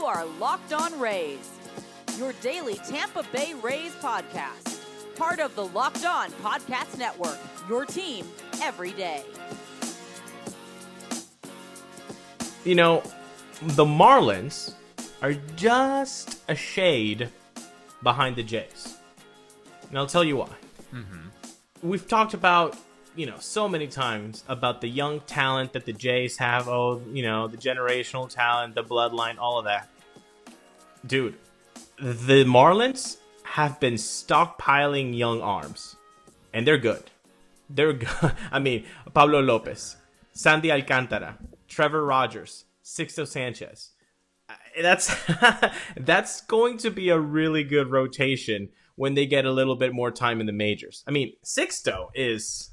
are Locked On Rays, your daily Tampa Bay Rays podcast. Part of the Locked On Podcast Network, your team every day. You know, the Marlins are just a shade behind the Jays. And I'll tell you why. We've talked about, so many times about the young talent that the Jays have. Oh, the generational talent, the bloodline, all of that. Dude, the Marlins have been stockpiling young arms. And they're good. They're good. I mean, Pablo Lopez, Sandy Alcantara, Trevor Rogers, Sixto Sanchez. That's going to be a really good rotation when they get a little bit more time in the majors. I mean, Sixto is...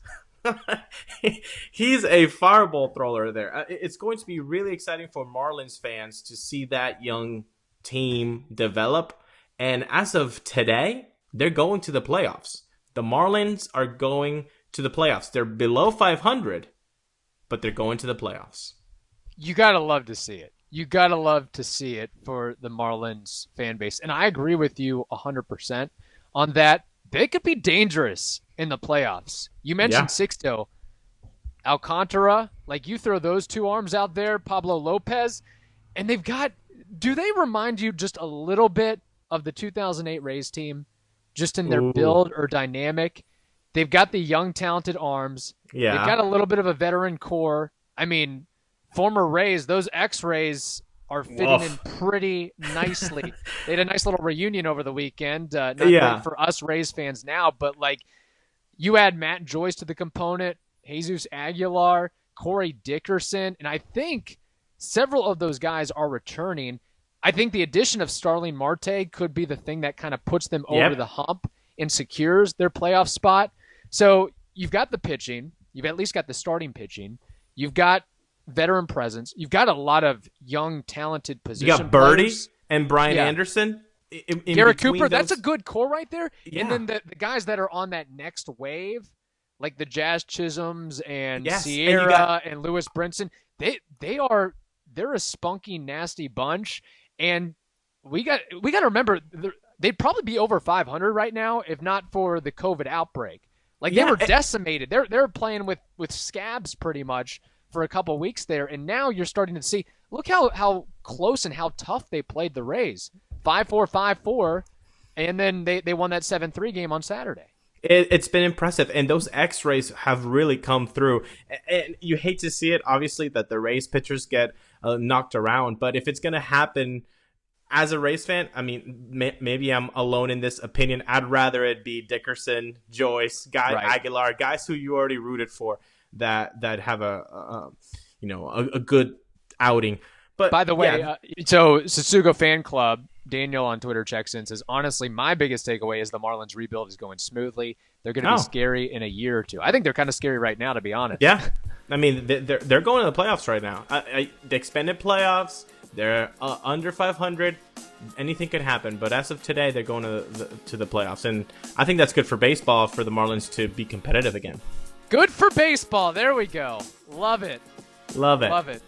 he's a fireball thrower there. It's going to be really exciting for Marlins fans to see that young team develop. And as of today, they're going to the playoffs. The Marlins are going to the playoffs. They're below 500, but they're going to the playoffs. You got to love to see it. You got to love to see it for the Marlins fan base. And I agree with you 100% on that. They could be dangerous in the playoffs. You mentioned Sixto. Alcantara, like you throw those two arms out there, Pablo Lopez, and they've got, do they remind you just a little bit of the 2008 Rays team, just in their build or dynamic? They've got the young, talented arms. Yeah. They've got a little bit of a veteran core. I mean, former Rays, those X-Rays are fitting in pretty nicely. They had a nice little reunion over the weekend. Not great for us Rays fans now, but like you add Matt Joyce to the component, Jesus Aguilar, Corey Dickerson, and I think several of those guys are returning. I think the addition of Starling Marte could be the thing that kind of puts them over the hump and secures their playoff spot. So you've got the pitching. You've at least got the starting pitching. You've got veteran presence. You've got a lot of young, talented position players. You got Birdie and Brian Anderson. Garrett Cooper, that's a good core right there. Yeah. And then the guys that are on that next wave, like the Jazz Chisholms and Sierra and Lewis Brinson, they're a spunky, nasty bunch. And we got to remember, they'd probably be over 500 right now if not for the COVID outbreak. Like they were decimated. They're playing with scabs pretty much for a couple weeks there, and now you're starting to see, look how close and how tough they played the Rays. 5-4, 5-4, and then they won that 7-3 game on Saturday. It's been impressive, and those X-rays have really come through. And you hate to see it, obviously, that the Rays pitchers get knocked around, but if it's going to happen as a Rays fan, I mean, maybe I'm alone in this opinion. I'd rather it be Dickerson, Joyce, Aguilar, guys who you already rooted for that have a good outing. But by the way, so Sasugo Fan Club, Daniel on Twitter checks in, says, honestly, my biggest takeaway is the Marlins rebuild is going smoothly. They're going to be scary in a year or two. I think they're kind of scary right now, to be honest. Yeah. I mean, they're going to the playoffs right now. The expanded playoffs, they're under 500. Anything could happen. But as of today, they're going to the playoffs. And I think that's good for baseball, for the Marlins to be competitive again. Good for baseball. There we go. Love it. Love it. Love it.